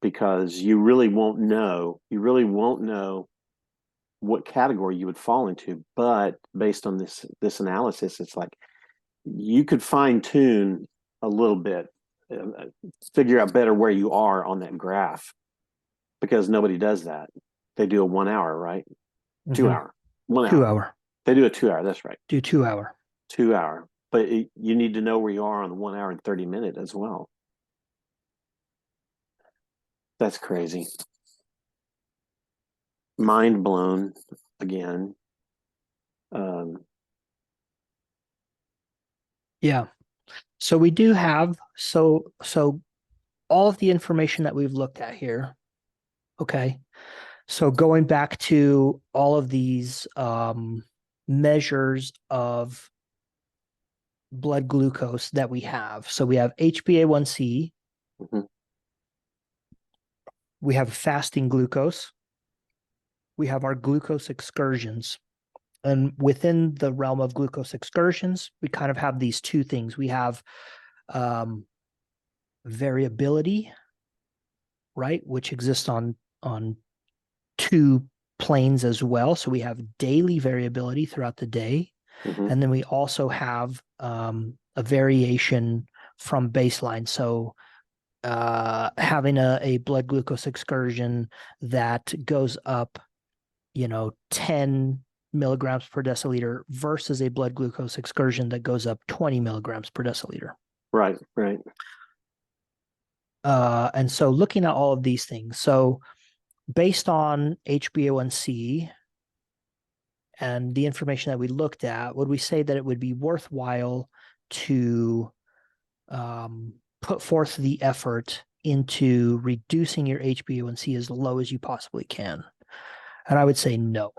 Because you really won't know what category you would fall into. But based on this analysis, it's like you could fine tune a little bit, figure out better where you are on that graph, because nobody does that. They do a 1 hour, right? Mm-hmm. 2 hour, 1 hour. 2 hour. They do a 2 hour. That's right. Do 2 hour. 2 hour. But you need to know where you are on the 1 hour and 30-minute as well. That's crazy. Mind blown again. Yeah. So we do have so all of the information that we've looked at here. Okay. So going back to all of these measures of blood glucose that we have. So we have HbA1c, Mm-hmm. we have fasting glucose, we have our glucose excursions. And within the realm of glucose excursions, we kind of have these two things. We have variability, right, which exists on two planes as well. So we have daily variability throughout the day. Mm-hmm. And then we also have a variation from baseline. So having a blood glucose excursion that goes up, 10 milligrams per deciliter versus a blood glucose excursion that goes up 20 milligrams per deciliter. Right. And so looking at all of these things, so based on HbA1c and the information that we looked at, would we say that it would be worthwhile to put forth the effort into reducing your HbA1c as low as you possibly can? And I would say no.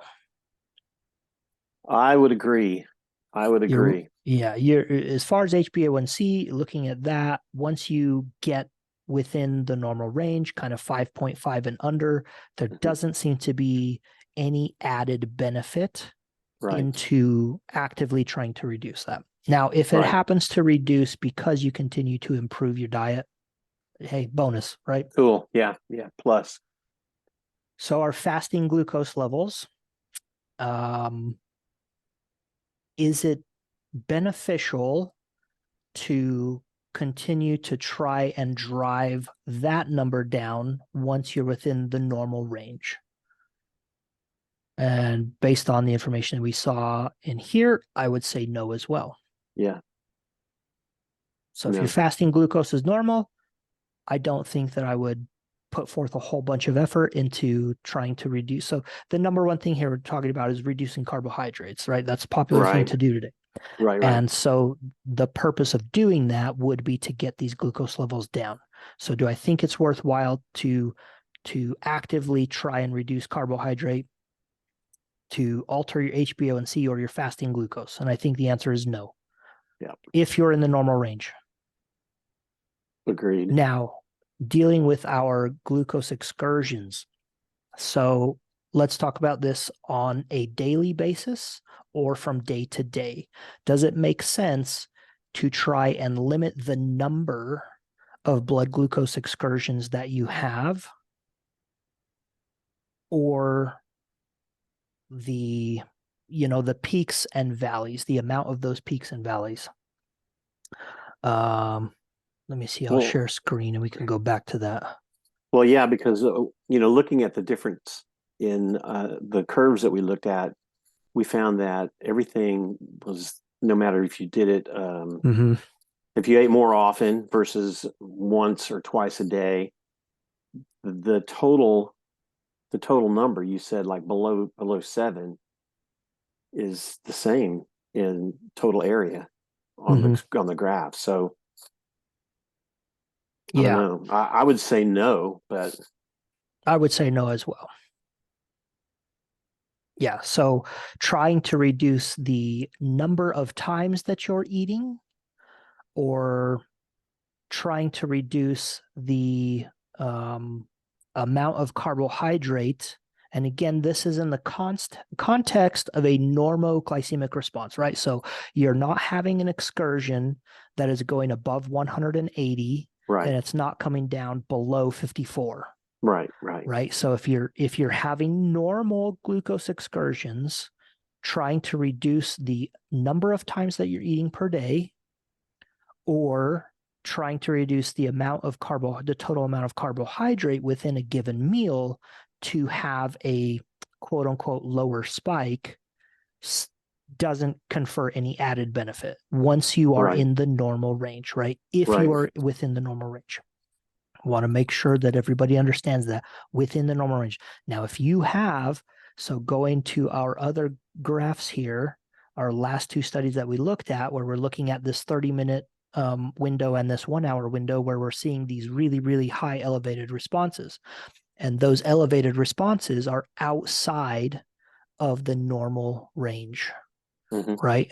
I would agree. You're as far as HbA1c, looking at that, once you get within the normal range, kind of 5.5 and under, there doesn't seem to be any added benefit into actively trying to reduce that. Now, if it happens to reduce because you continue to improve your diet, hey, bonus, right? Cool. Yeah. Plus. So our fasting glucose levels, is it beneficial to continue to try and drive that number down once you're within the normal range? And based on the information we saw in here, I would say no as well. Yeah. So if No. your fasting glucose is normal, I don't think that I would put forth a whole bunch of effort into trying to reduce. So the number one thing here we're talking about is reducing carbohydrates, right? That's a popular thing Right. to do today. Right. And so the purpose of doing that would be to get these glucose levels down. So do I think it's worthwhile to actively try and reduce carbohydrate to alter your HbA1c or your fasting glucose? And I think the answer is no. Yeah. If you're in the normal range. Agreed. Now, dealing with our glucose excursions. So let's talk about this on a daily basis or from day to day. Does it make sense to try and limit the number of blood glucose excursions that you have, or the peaks and valleys, the amount of those peaks and valleys? Let me see. I'll Well, share screen and we can go back to that. well, yeah, because looking at the difference in the curves that we looked at, we found that everything was, no matter if you did it, Mm-hmm. if you ate more often versus once or twice a day, the total number you said, like below 7, is the same in total area on Mm-hmm. the graph. So I don't Yeah, know. I would say no, but I would say no as well. Yeah, so trying to reduce the number of times that you're eating, or trying to reduce the amount of carbohydrate. And again, this is in the context of a normoglycemic response, right? So you're not having an excursion that is going above 180, right, and it's not coming down below 54. right. Right. So if you're having normal glucose excursions, trying to reduce the number of times that you're eating per day, or trying to reduce the total amount of carbohydrate within a given meal to have a quote unquote lower spike, doesn't confer any added benefit once you are Right. in the normal range, right? If Right. you are within the normal range. I want to make sure that everybody understands that within the normal range. Now, if you have, so going to our other graphs here, our last two studies that we looked at, where we're looking at this 30-minute window and this 1-hour window, where we're seeing these really, really high elevated responses. And those elevated responses are outside of the normal range, Mm-hmm. right?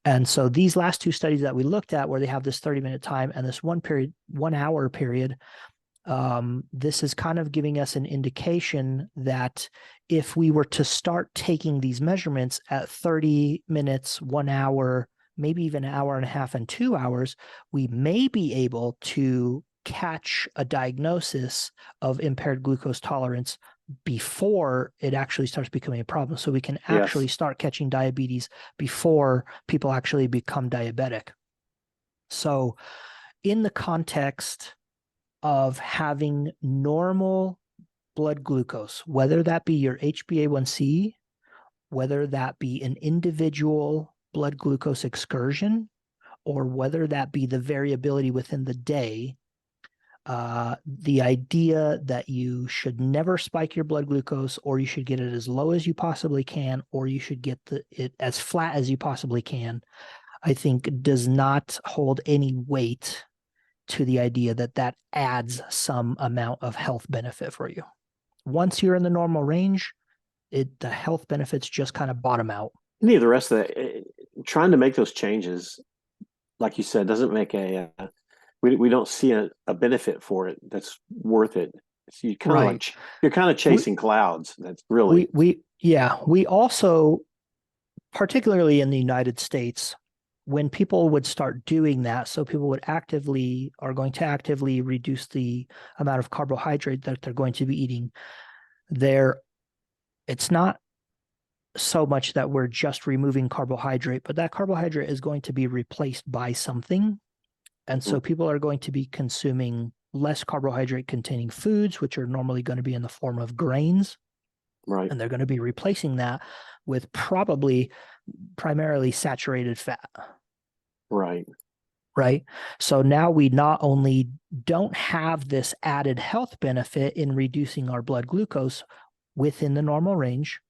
And so these last two studies that we looked at, where they have this 30-minute time and this 1-hour period, this is kind of giving us an indication that if we were to start taking these measurements at 30 minutes, 1 hour, maybe even an hour and a half and 2 hours, we may be able to catch a diagnosis of impaired glucose tolerance before it actually starts becoming a problem. So we can actually Yes. start catching diabetes before people actually become diabetic. So in the context of having normal blood glucose, whether that be your HbA1c, whether that be an individual blood glucose excursion, or whether that be the variability within the day, the idea that you should never spike your blood glucose, or you should get it as low as you possibly can, or you should get it as flat as you possibly can, I think does not hold any weight to the idea that that adds some amount of health benefit for you. Once you're in the normal range, the health benefits just kind of bottom out. Any of the rest of that, trying to make those changes, like you said, doesn't make we don't see a benefit for it that's worth it. So you kind of Right. like you're kind of We chasing clouds. That's really we also, particularly in the United States, when people would start doing that, so people are going to actively reduce the amount of carbohydrate that they're going to be eating, it's not so much that we're just removing carbohydrate, but that carbohydrate is going to be replaced by something. And so people are going to be consuming less carbohydrate containing foods, which are normally going to be in the form of grains. Right. And they're going to be replacing that with probably primarily saturated fat. Right. Right. So now we not only don't have this added health benefit in reducing our blood glucose within the normal range,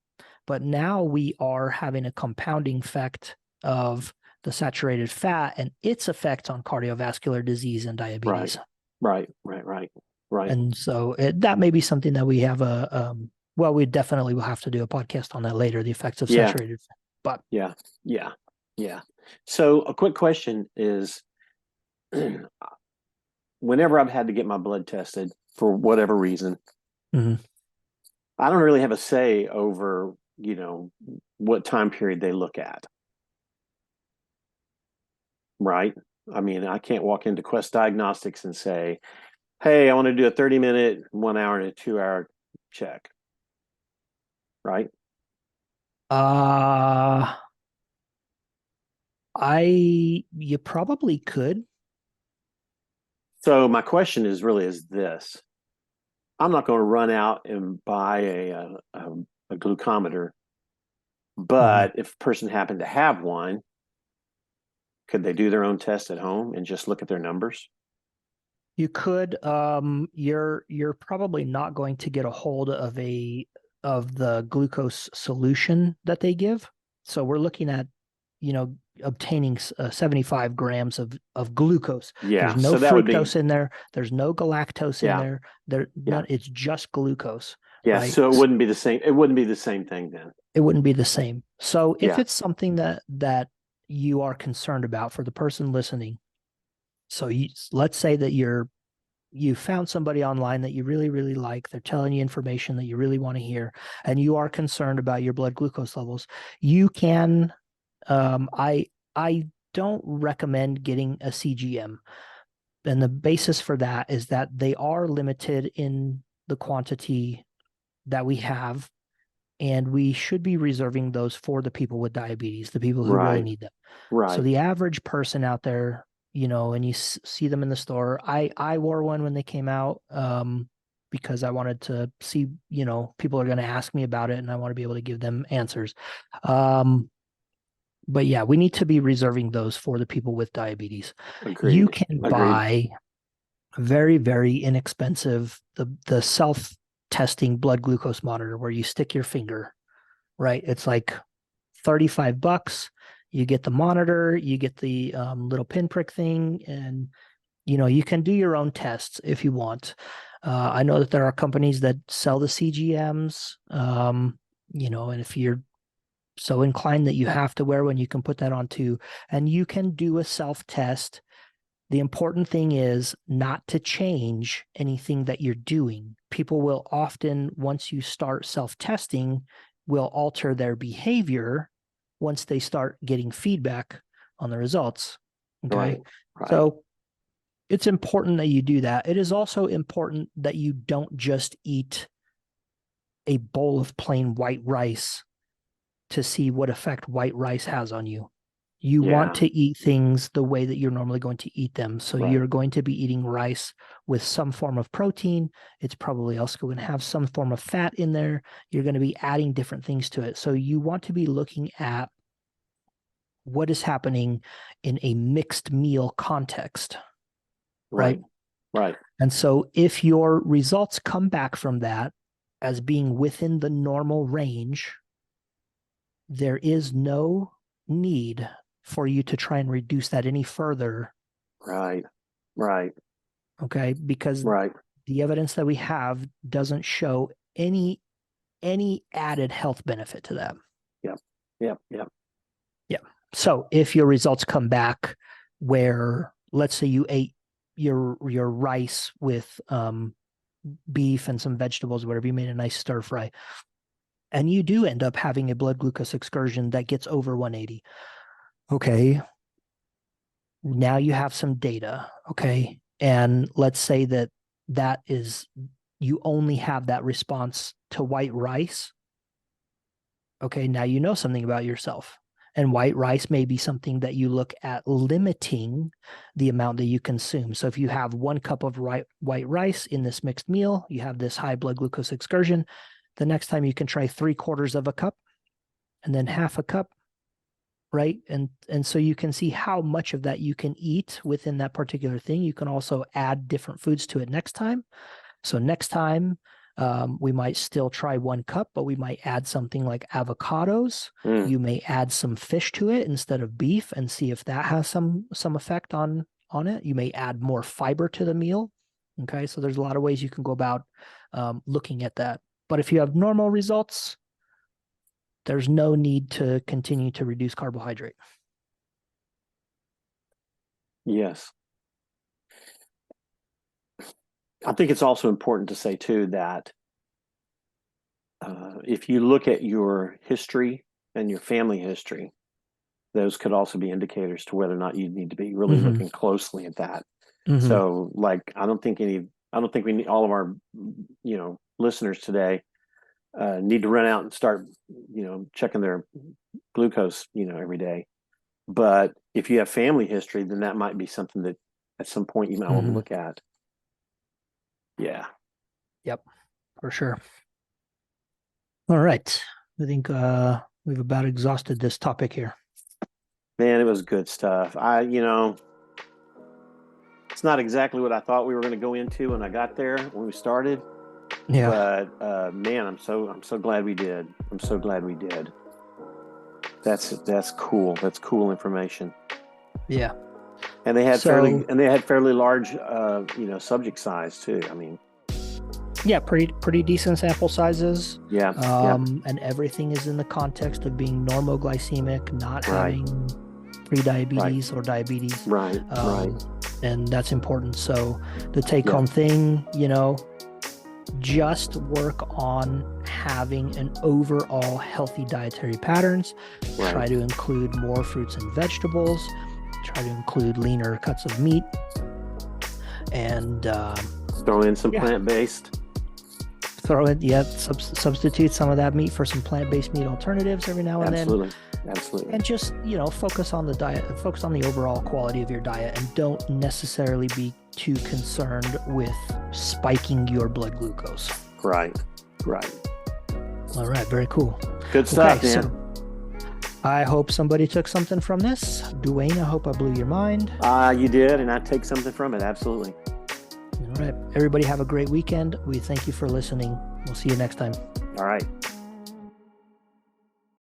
but now we are having a compounding effect of the saturated fat and its effect on cardiovascular disease and Right. diabetes. Right. Right. Right. Right. And so that may be something that we have well, we definitely will have to do a podcast on that later, the effects of Yeah. saturated fat. But Yeah. Yeah. Yeah. So a quick question is, whenever I've had to get my blood tested for whatever reason, mhm. I don't really have a say over, what time period they look at. Right. I mean, I can't walk into Quest Diagnostics and say, hey, I want to do a 30-minute, 1 hour, and a 2 hour check. Right. uh you probably could. So my question is this. I'm not going to run out and buy a glucometer, Mhm. but if a person happened to have one, could they do their own test at home and just look at their numbers? You could. You're probably not going to get a hold of the glucose solution that they give. So we're looking at, obtaining 75 grams of glucose. There's Yeah. no So that would be, fructose in there. There's no galactose in yeah, there. yeah, It's just glucose, yeah. right? So it wouldn't be the same. It wouldn't be the same thing then. It wouldn't be the same. So if Yeah. it's something that you are concerned about for the person listening, so let's say that you found somebody online that you really, really like. They're telling you information that you really want to hear, and you are concerned about your blood glucose levels. You can, I don't recommend getting a CGM. And the basis for that is that they are limited in the quantity that we have, and we should be reserving those for the people with diabetes, the people who really Right. need them. So Right. the average person out there, and you see them in the store. I wore one when they came out, because I wanted to see, people are going to ask me about it, and I want to be able to give them answers. Um, but yeah, we need to be reserving those for the people with diabetes. You Agreed. can Agreed. buy very, very inexpensive the self testing blood glucose monitor where you stick your finger, right? It's like $35. You get the monitor, you get the little pinprick thing, and you can do your own tests if you want. I know that there are companies that sell the CGMs, and if you're so inclined that you have to wear one, you can put that on too, and you can do a self test. The important thing is not to change anything that you're doing. People will often, once you start self-testing, will alter their behavior once they start getting feedback on the results. Right. Okay. Right. So it's important that you do that. It is also important that you don't just eat a bowl of plain white rice to see what effect white rice has on you. You want Yeah. to eat things the way that you're normally going to eat them. So Right. you're going to be eating rice with some form of protein. It's probably also going to have some form of fat in there. You're going to be adding different things to it. So you want to be looking at what is happening in a mixed meal context, right? Right. Right. And so if your results come back from that as being within the normal range, there is no need for you to try and reduce that any further. Right. Right. Okay, because Right. the evidence that we have doesn't show any added health benefit to that. Yep. Yep. Yep. Yeah. So if your results come back where, let's say you ate your rice with beef and some vegetables, whatever, you made a nice stir fry, and you do end up having a blood glucose excursion that gets over 180. Okay, now you have some data. Okay, and let's say that is, you only have that response to white rice. Okay, now you know something about yourself. And white rice may be something that you look at limiting the amount that you consume. So if you have 1 cup of white rice in this mixed meal, you have this high blood glucose excursion, The next time you can try 3/4 of a cup and then half a cup, right? And so you can see how much of that you can eat within that particular thing. You can also add different foods to it next time. So next time, we might still try 1 cup, but we might add something like avocados. You may add some fish to it instead of beef and see if that has some effect on it. You may add more fiber to the meal. Okay, so there's a lot of ways you can go about looking at that. But if you have normal results, there's no need to continue to reduce carbohydrate. Yes. I think it's also important to say too that if you look at your history and your family history, those could also be indicators to whether or not you need to be really looking closely at that. So, like, I don't think we need all of our, listeners today need to run out and start, checking their glucose, every day. But if you have family history, then that might be something that at some point you might want to look at. Yeah. Yep, for sure. All right. I think we've about exhausted this topic here. Man, it was good stuff. It's not exactly what I thought we were going to go into when I got there, when we started. Yeah. But man, I'm so glad we did. I'm so glad we did. That's cool. That's cool information. Yeah. And they had fairly large subject size too. I mean, yeah, pretty decent sample sizes. Yeah. And everything is in the context of being normoglycemic, not having pre-diabetes or diabetes. Right. And that's important. So the take-home thing, just work on having an overall healthy dietary patterns. Try to include more fruits and vegetables. Try to include leaner cuts of meat. And throw in some plant-based. Substitute some of that meat for some plant-based meat alternatives every now and then. Absolutely. And just, focus on the diet, focus on the overall quality of your diet, and don't necessarily be too concerned with spiking your blood glucose. Right. All right, very cool. Good stuff, man. So I hope somebody took something from this. Dwayne, I hope I blew your mind. You did, and I take something from it, absolutely. All right. Everybody have a great weekend. We thank you for listening. We'll see you next time. All right.